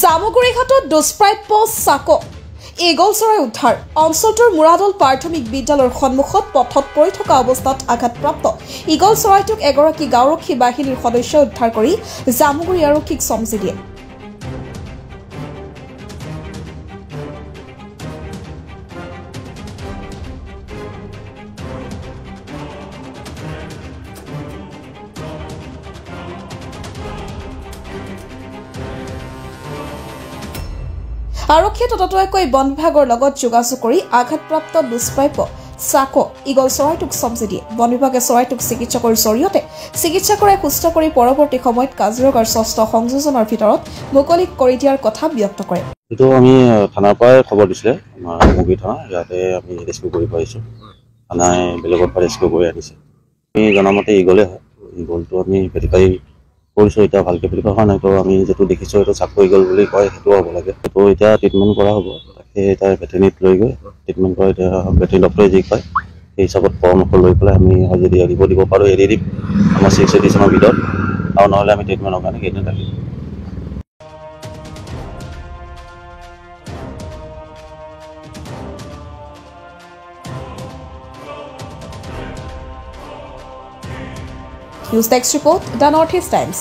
জামুগুৰিঘাটত দুষ্প্ৰাপ্য চাক ঈগল চৰাই উদ্ধাৰ অঞ্চলটোৰ মুৰাদল প্ৰাথমিক বিদ্যালয়ৰ সন্মুখত পথত পৰি থকা অৱস্থাত আঘাতপ্ৰাপ্ত ঈগল চৰাইটোক এগৰাকী গাঁওৰক্ষী বাহিনীৰ সদস্যই উদ্ধাৰ কৰি জামুগুৰি আৰক্ষীক চমজি দিয়ে। আৰক্ষীয়ে ততাতৈয়াকৈ বন বিভাগৰ লগত যোগাযোগ কৰি আঘাতপ্ৰাপ্ত দুষ্প্ৰাপ্য চাক ঈগল চৰাইটোক চমজি দিয়ে। বন বিভাগে চৰাইটোক চিকিৎসকৰ জৰিয়তে চিকিৎসা কৰাই সুস্থ কৰি পৰৱৰ্তী সময়ত কাজিৰঙাৰ ৬ষ্ঠ সংযোজনৰ ভিতৰত মুকলি কৰি দিয়াৰ কথা ব্যক্ত কৰে। এইটো আমি থানাৰ পৰাই খবৰ দিছিলে, আমাৰ মুগী থানা, ইয়াতে আমি ৰেস্কিউ কৰি পাইছোঁ। থানাই বেলেগৰ পৰা ৰেস্কিউ কৰি আনিছে। আমি জনামতে ঈগলে হয়, ঈগলটো আমি ভেৰিফাই কৰিছোঁ, এতিয়া ভালকৈ ভেৰিফাই হোৱা নাই। তো আমি যিটো দেখিছোঁ এইটো চাক ঈগল বুলি কয়, সেইটো হ'ব লাগে। তো এতিয়া ট্ৰিটমেণ্ট কৰা হ'ব, তাকে এতিয়া ভেটেৰিনেৰীত লৈ গৈ ট্ৰিটমেণ্ট কৰা। এতিয়া ভেটেৰিনেৰী ডক্টৰে যি কয় সেই হিচাপত পৰামৰ্শ লৈ পেলাই আমি যদি এৰিব দিব পাৰোঁ এৰি দিম আমাৰ 6 এডিশ্যনৰ ভিতৰত, আৰু নহ'লে আমি ট্ৰিটমেণ্টৰ কাৰণে কেইদিন ৰাখিম। News Desk report, The Northeast Times.